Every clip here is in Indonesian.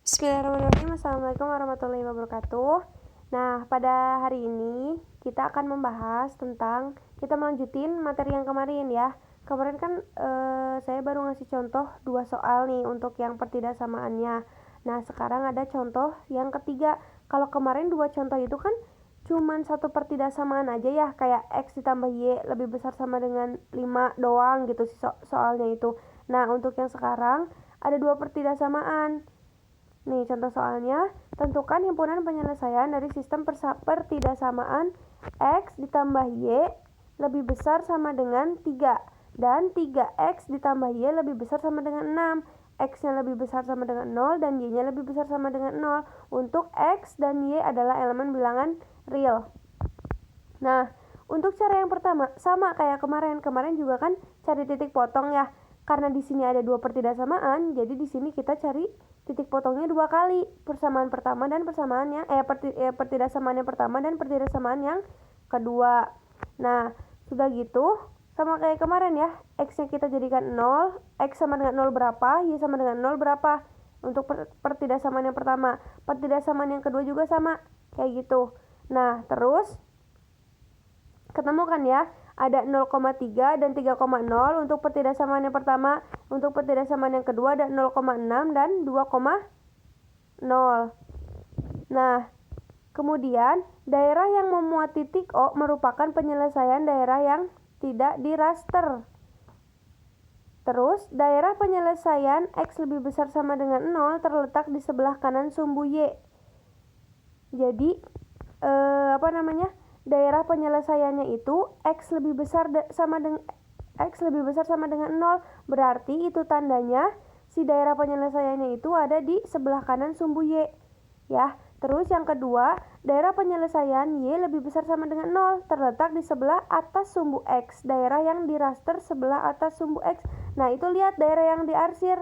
Bismillahirrahmanirrahim. Assalamualaikum warahmatullahi wabarakatuh. Nah, pada hari ini kita akan membahas tentang, kita melanjutin materi yang kemarin ya. Kemarin kan saya baru ngasih contoh 2 soal nih untuk yang pertidaksamaannya. Nah, sekarang ada contoh yang ketiga. Kalau kemarin 2 contoh itu kan cuman satu pertidaksamaan aja ya, kayak X ditambah Y lebih besar sama dengan 5 doang gitu sih soalnya itu. Nah, untuk yang sekarang ada 2 pertidaksamaan. Nih, contoh soalnya, tentukan himpunan penyelesaian dari sistem pertidaksamaan X ditambah Y lebih besar sama dengan 3 dan 3X ditambah Y lebih besar sama dengan 6. X-nya lebih besar sama dengan 0 dan Y-nya lebih besar sama dengan 0. Untuk X dan Y adalah elemen bilangan real. Nah, untuk cara yang pertama sama kayak kemarin juga kan cari titik potong ya. Karena di sini ada 2 pertidaksamaan, jadi di sini kita cari titik potongnya 2 kali, persamaan pertama dan pertidaksamaan yang pertama dan pertidaksamaan yang kedua. Nah, sudah gitu sama kayak kemarin ya, X-nya kita jadikan 0, X sama dengan 0 berapa, Y sama dengan 0 berapa. Untuk pertidaksamaan yang pertama, pertidaksamaan yang kedua juga sama, kayak gitu. Nah, terus ketemu kan ya, ada 0,3 dan 3,0 untuk pertidaksamaan yang pertama. Untuk pertidaksamaan yang kedua ada 0,6 dan 2,0. Nah, kemudian daerah yang memuat titik O merupakan penyelesaian daerah yang tidak di raster. Terus, daerah penyelesaian X lebih besar sama dengan 0 terletak di sebelah kanan sumbu Y. Jadi, daerah penyelesaiannya itu X lebih besar sama dengan 0. Berarti itu tandanya si daerah penyelesaiannya itu ada di sebelah kanan sumbu Y. Ya. Terus yang kedua, daerah penyelesaian Y lebih besar sama dengan 0 terletak di sebelah atas sumbu X. Daerah yang di raster sebelah atas sumbu X. Nah, itu lihat daerah yang diarsir.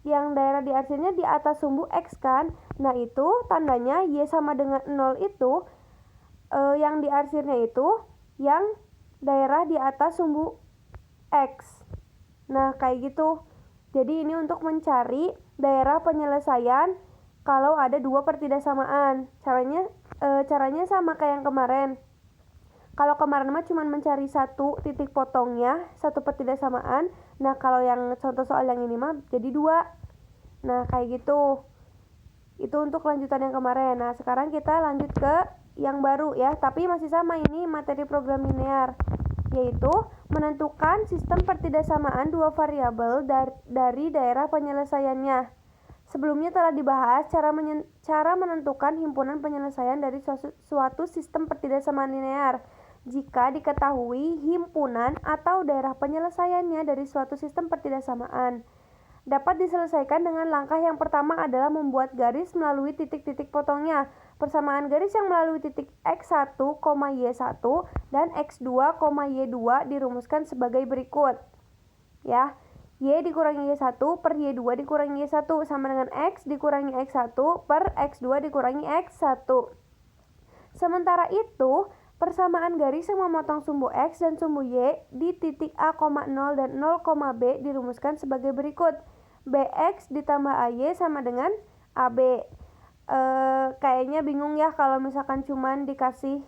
Yang daerah diarsirnya di atas sumbu X kan. Nah, itu tandanya Y sama dengan 0 itu yang diarsirnya itu yang daerah di atas sumbu X. Nah, kayak gitu. Jadi ini untuk mencari daerah penyelesaian kalau ada 2 pertidaksamaan. Caranya sama kayak yang kemarin. Kalau kemarin mah cuma mencari satu titik potongnya, satu pertidaksamaan. Nah, kalau yang contoh soal yang ini mah jadi 2. Nah, kayak gitu. Itu untuk lanjutan yang kemarin. Nah, sekarang kita lanjut ke yang baru ya, tapi masih sama, ini materi program linear, yaitu menentukan sistem pertidaksamaan 2 variabel dari daerah penyelesaiannya. Sebelumnya telah dibahas cara menentukan himpunan penyelesaian dari suatu sistem pertidaksamaan linear. Jika diketahui himpunan atau daerah penyelesaiannya dari suatu sistem pertidaksamaan, dapat diselesaikan dengan langkah yang pertama adalah membuat garis melalui titik-titik potongnya. Persamaan garis yang melalui titik X1, Y1 dan X2, Y2 dirumuskan sebagai berikut. Ya, Y dikurangi Y1 per Y2 dikurangi Y1 sama dengan X dikurangi X1 per X2 dikurangi X1. Sementara itu, persamaan garis yang memotong sumbu X dan sumbu Y di titik A, 0 dan 0, B dirumuskan sebagai berikut. BX ditambah AY sama dengan AB. Kayaknya bingung ya kalau misalkan cuman dikasih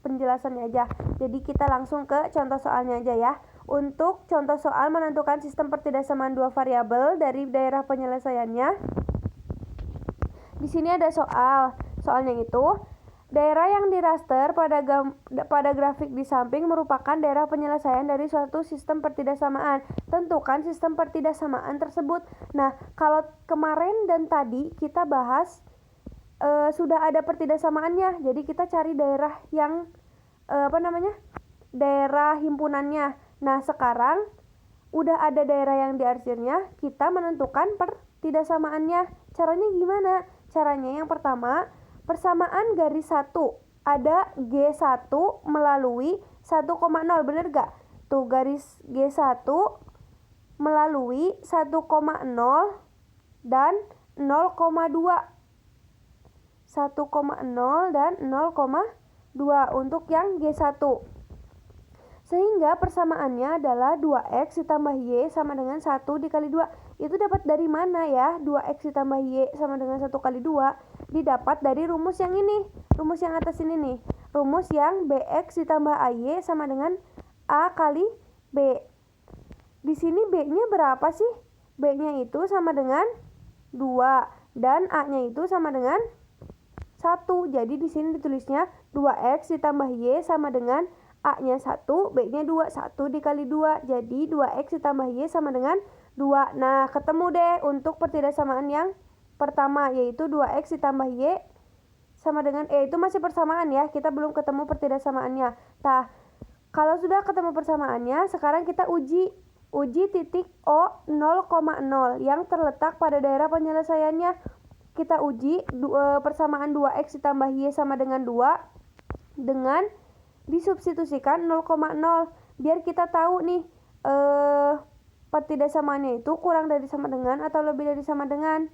penjelasannya aja. Jadi kita langsung ke contoh soalnya aja ya. Untuk contoh soal menentukan sistem pertidaksamaan 2 variabel dari daerah penyelesaiannya. Di sini ada soalnya itu, daerah yang di raster pada grafik di samping merupakan daerah penyelesaian dari suatu sistem pertidaksamaan. Tentukan sistem pertidaksamaan tersebut. Nah, kalau kemarin dan tadi kita bahas sudah ada pertidaksamaannya. Jadi kita cari daerah yang daerah himpunannya. Nah, sekarang udah ada daerah yang diarsirnya, kita menentukan pertidaksamaannya. Caranya gimana? Caranya yang pertama, persamaan garis 1. Ada G1 melalui 1,0, bener gak? Tuh, garis G1 melalui 1,0 dan 0,2. 1,0 dan 0,2 untuk yang G1. Sehingga persamaannya adalah 2X ditambah Y sama dengan 1 dikali 2. Itu dapat dari mana ya? 2x ditambah y sama dengan 1 kali 2 didapat dari rumus yang ini. Rumus yang atas ini nih. Rumus yang bx ditambah ay sama dengan a kali b. Di sini b-nya berapa sih? B-nya itu sama dengan 2 dan a-nya itu sama dengan 1. Jadi di sini ditulisnya 2x ditambah y sama dengan a-nya 1, b-nya 2. 1 dikali 2. Jadi 2x ditambah y sama dengan 2. Nah, ketemu deh untuk pertidaksamaan yang pertama, yaitu 2x ditambah y sama dengan itu masih persamaan ya. Kita belum ketemu pertidaksamaannya. Nah, kalau sudah ketemu persamaannya, sekarang kita uji titik O 0,0 yang terletak pada daerah penyelesaiannya. Kita uji persamaan 2x ditambah y sama dengan 2 dengan disubstitusikan 0,0 biar kita tahu nih pertidaksamaannya itu kurang dari sama dengan atau lebih dari sama dengan.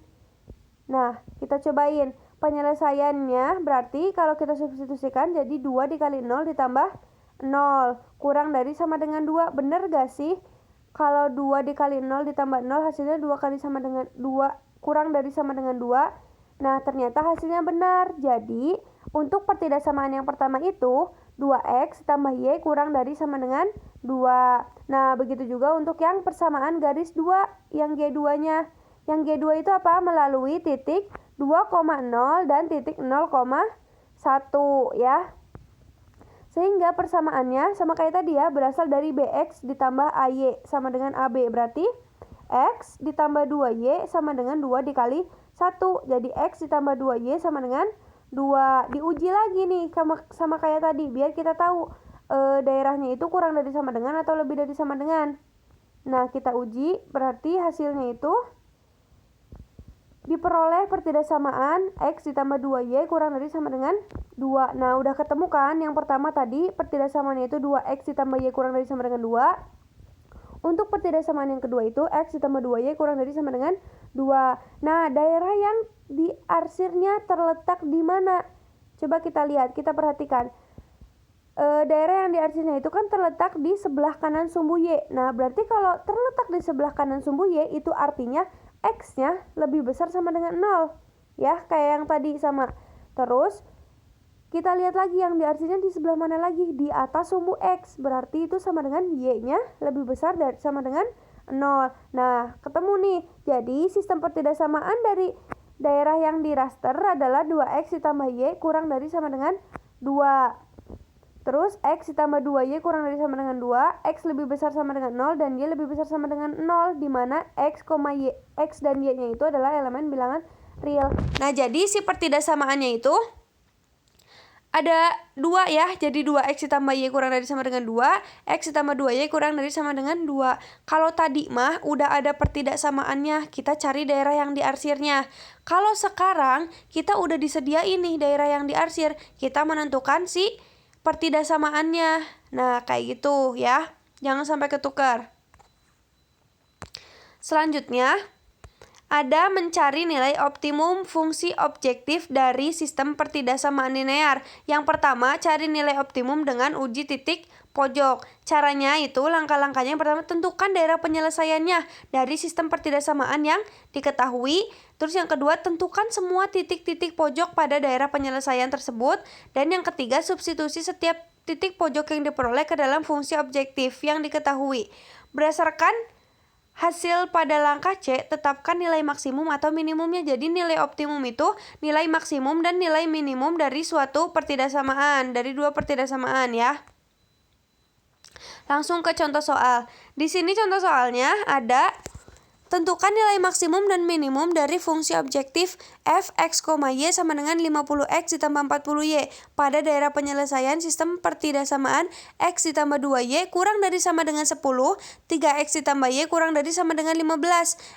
Nah, kita cobain. Penyelesaiannya berarti kalau kita substitusikan jadi 2 dikali 0 ditambah 0 kurang dari sama dengan 2. Bener gak sih? Kalau 2 dikali 0 ditambah 0 hasilnya 2 kali sama dengan 2 kurang dari sama dengan 2. Nah, ternyata hasilnya benar. Jadi, untuk pertidaksamaan yang pertama itu 2x tambah y kurang dari sama dengan 2. Nah, begitu juga untuk yang persamaan garis 2, yang G2-nya. Yang G2 itu apa? Melalui titik 2,0 dan titik 0,1 ya. Sehingga persamaannya sama kayak tadi ya, berasal dari bx ditambah ay sama dengan ab. Berarti x ditambah 2y sama dengan 2 dikali 1. Jadi x ditambah 2y sama dengan 2. Diuji lagi nih sama kayak tadi, biar kita tahu daerahnya itu kurang dari sama dengan atau lebih dari sama dengan. Nah, kita uji, berarti hasilnya itu diperoleh pertidaksamaan x ditambah 2y kurang dari sama dengan 2. Nah, udah ketemu kan yang pertama tadi pertidaksamaannya itu 2x ditambah y kurang dari sama dengan 2. Untuk pertidaksamaan yang kedua itu x ditambah 2y kurang dari sama dengan 2. Nah, daerah yang diarsirnya terletak di mana? Coba kita lihat, kita perhatikan. Daerah yang diarsirnya itu kan terletak di sebelah kanan sumbu y. Nah, berarti kalau terletak di sebelah kanan sumbu y itu artinya x-nya lebih besar sama dengan 0. Ya, kayak yang tadi sama. Terus kita lihat lagi yang diarsirnya di sebelah mana lagi? Di atas sumbu x. Berarti itu sama dengan y-nya lebih besar dari sama dengan 0. Nah, ketemu nih. Jadi, sistem pertidaksamaan dari daerah yang di raster adalah 2x ditambah y kurang dari sama dengan 2. Terus x ditambah 2y kurang dari sama dengan 2, x lebih besar sama dengan 0 dan y lebih besar sama dengan 0, di mana x, y, x dan y-nya itu adalah elemen bilangan real. Nah, jadi si pertidaksamaannya itu ada 2 ya, jadi 2x ditambah y kurang dari sama dengan 2, x ditambah 2y kurang dari sama dengan 2. Kalau tadi mah udah ada pertidaksamaannya, kita cari daerah yang diarsirnya. Kalau sekarang kita udah disediain nih daerah yang diarsir, kita menentukan si pertidaksamaannya. Nah, kayak gitu ya. Jangan sampai ketukar. Selanjutnya, ada mencari nilai optimum fungsi objektif dari sistem pertidaksamaan linear. Yang pertama, cari nilai optimum dengan uji titik pojok. Caranya itu langkah-langkahnya yang pertama, tentukan daerah penyelesaiannya dari sistem pertidaksamaan yang diketahui. Terus yang kedua, tentukan semua titik-titik pojok pada daerah penyelesaian tersebut. Dan yang ketiga, substitusi setiap titik pojok yang diperoleh ke dalam fungsi objektif yang diketahui. Berdasarkan hasil pada langkah C, tetapkan nilai maksimum atau minimumnya. Jadi nilai optimum itu nilai maksimum dan nilai minimum dari suatu pertidaksamaan, dari dua pertidaksamaan ya. Langsung ke contoh soal. Di sini contoh soalnya ada tentukan nilai maksimum dan minimum dari fungsi objektif f, x, y sama dengan 50x ditambah 40y pada daerah penyelesaian sistem pertidaksamaan x ditambah 2y kurang dari sama dengan 10, 3x ditambah y kurang dari sama dengan 15,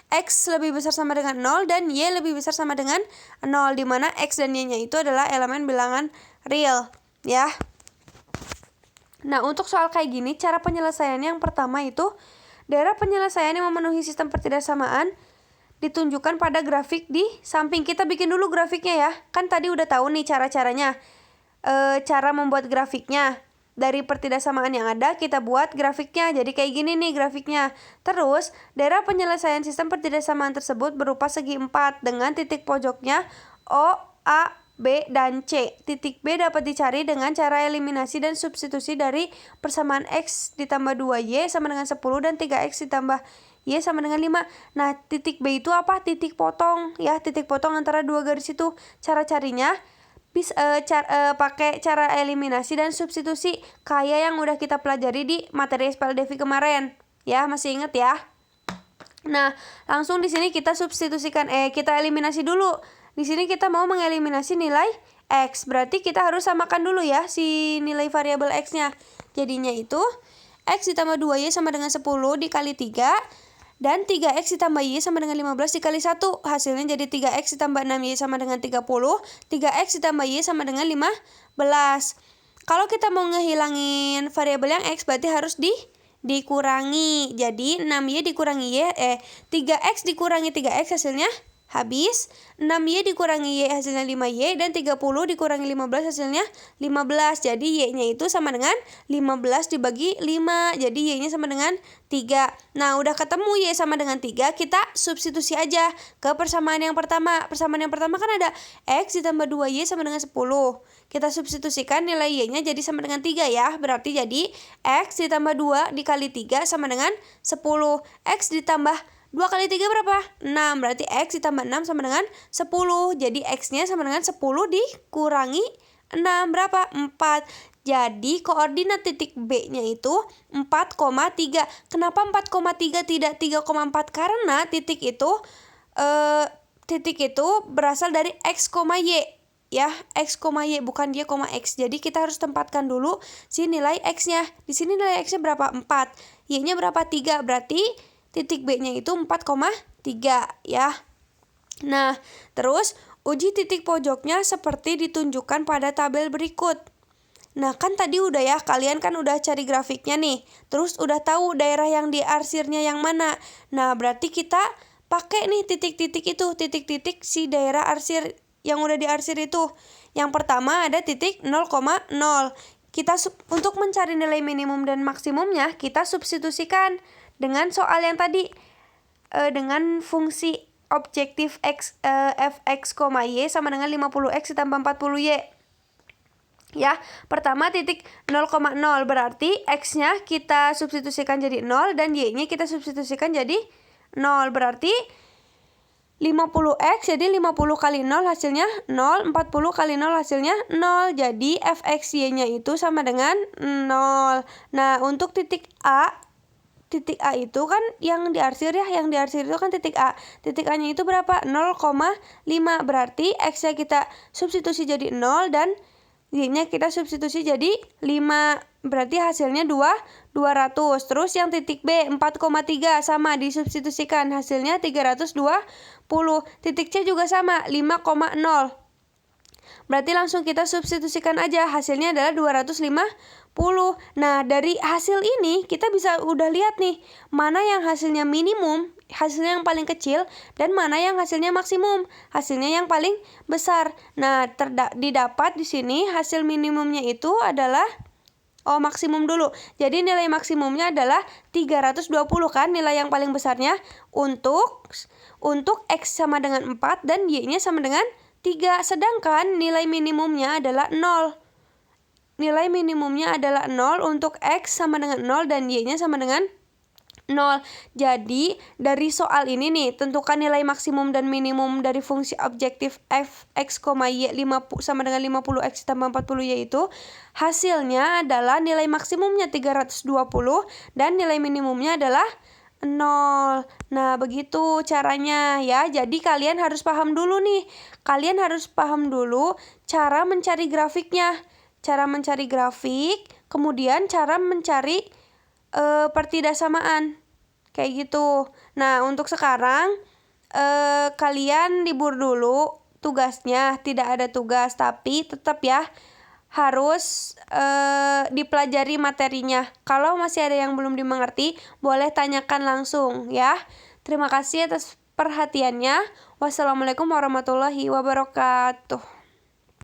x lebih besar sama dengan 0 dan y lebih besar sama dengan 0, di mana x dan y-nya itu adalah elemen bilangan real ya. Nah, untuk soal kayak gini, cara penyelesaiannya yang pertama itu daerah penyelesaian yang memenuhi sistem pertidaksamaan ditunjukkan pada grafik di samping. Kita bikin dulu grafiknya ya. Kan tadi udah tahu nih cara-caranya. Cara membuat grafiknya. dari pertidaksamaan yang ada kita buat grafiknya. Jadi kayak gini nih grafiknya. Terus daerah penyelesaian sistem pertidaksamaan tersebut berupa segi 4 dengan titik pojoknya O, A, B, dan C. Titik B dapat dicari dengan cara eliminasi dan substitusi dari persamaan X ditambah 2Y sama dengan 10 dan 3X ditambah Y sama dengan 5. Nah, titik B itu apa? Titik potong ya, titik potong antara dua garis itu. Cara carinya pakai cara eliminasi dan substitusi kayak yang udah kita pelajari di materi SPLDV kemarin. Ya, masih inget ya? Nah, langsung di sini kita substitusikan kita eliminasi dulu. Di sini kita mau mengeliminasi nilai X. Berarti kita harus samakan dulu ya si nilai variabel X-nya. Jadinya itu X ditambah 2Y sama dengan 10 dikali 3 dan 3X ditambah Y sama dengan 15 dikali 1. Hasilnya jadi 3X ditambah 6Y sama dengan 30. 3X ditambah Y sama dengan 15. Kalau kita mau ngehilangin variabel yang X berarti harus dikurangi. Jadi 6Y dikurangi Y, 3X dikurangi 3X hasilnya habis. 6Y dikurangi Y hasilnya 5Y dan 30 dikurangi 15 hasilnya 15. Jadi Y-nya itu sama dengan 15 dibagi 5. Jadi Y-nya sama dengan 3. Nah, udah ketemu Y sama dengan 3, kita substitusi aja ke persamaan yang pertama. Persamaan yang pertama kan ada X ditambah 2Y sama dengan 10. Kita substitusikan nilai Y-nya jadi sama dengan 3 ya. Berarti jadi X ditambah 2 dikali 3 sama dengan 10. X ditambah 2 kali 3 berapa? 6. Berarti X ditambah 6 sama dengan 10. Jadi X-nya sama dengan 10 dikurangi 6. Berapa? 4. Jadi koordinat titik B-nya itu 4,3. Kenapa 4,3 tidak 3,4? Karena titik itu berasal dari X, Y. Ya, X, Y bukan Y, X. Jadi kita harus tempatkan dulu si nilai X-nya. Di sini nilai X-nya berapa? 4. Y-nya berapa? 3. Berarti titik B-nya itu 4,3 ya. Nah, terus uji titik pojoknya seperti ditunjukkan pada tabel berikut. Nah, kan tadi udah ya, kalian kan udah cari grafiknya nih. Terus udah tahu daerah yang diarsirnya yang mana. Nah, berarti kita pakai nih titik-titik itu, titik-titik si daerah arsir yang udah diarsir itu. Yang pertama ada titik 0,0. Kita untuk mencari nilai minimum dan maksimumnya, kita substitusikan dengan soal yang tadi dengan fungsi objektif X, fx, Y sama dengan 50X ditambah 40Y. Ya, pertama titik 0,0 berarti X-nya kita substitusikan jadi 0 dan Y-nya kita substitusikan jadi 0. Berarti 50X jadi 50 kali 0 hasilnya 0, 40 kali 0 hasilnya 0. Jadi fx Y-nya itu sama dengan 0. Nah, untuk titik A itu kan yang diarsir ya, yang diarsir itu kan titik A. Titik A-nya itu berapa? 0,5. Berarti X-nya kita substitusi jadi 0 dan Y-nya kita substitusi jadi 5. Berarti hasilnya 200. Terus yang titik B 4,3 sama disubstitusikan hasilnya 320. Titik C juga sama 5,0. Berarti langsung kita substitusikan aja, hasilnya adalah 250. Nah, dari hasil ini kita bisa udah lihat nih, mana yang hasilnya minimum, hasilnya yang paling kecil, dan mana yang hasilnya maksimum, hasilnya yang paling besar. Nah, didapat di sini hasil minimumnya itu adalah maksimum dulu. Jadi nilai maksimumnya adalah 320 kan, nilai yang paling besarnya untuk X sama dengan 4 dan Y-nya sama dengan 3. Sedangkan nilai minimumnya adalah 0. Nilai minimumnya adalah 0 untuk X sama dengan 0 dan Y-nya sama dengan 0. Jadi dari soal ini nih, tentukan nilai maksimum dan minimum dari fungsi objektif fx, Y sama dengan 50x tambah 40y itu hasilnya adalah nilai maksimumnya 320 dan nilai minimumnya adalah 0. Nah, begitu caranya ya. Jadi kalian harus paham dulu nih. Kalian harus paham dulu cara mencari grafiknya. Cara mencari grafik, kemudian cara mencari pertidaksamaan. Kayak gitu. Nah, untuk sekarang kalian libur dulu tugasnya. Tidak ada tugas, tapi tetap ya harus dipelajari materinya. Kalau masih ada yang belum dimengerti, boleh tanyakan langsung ya. Terima kasih atas perhatiannya. Wassalamualaikum warahmatullahi wabarakatuh.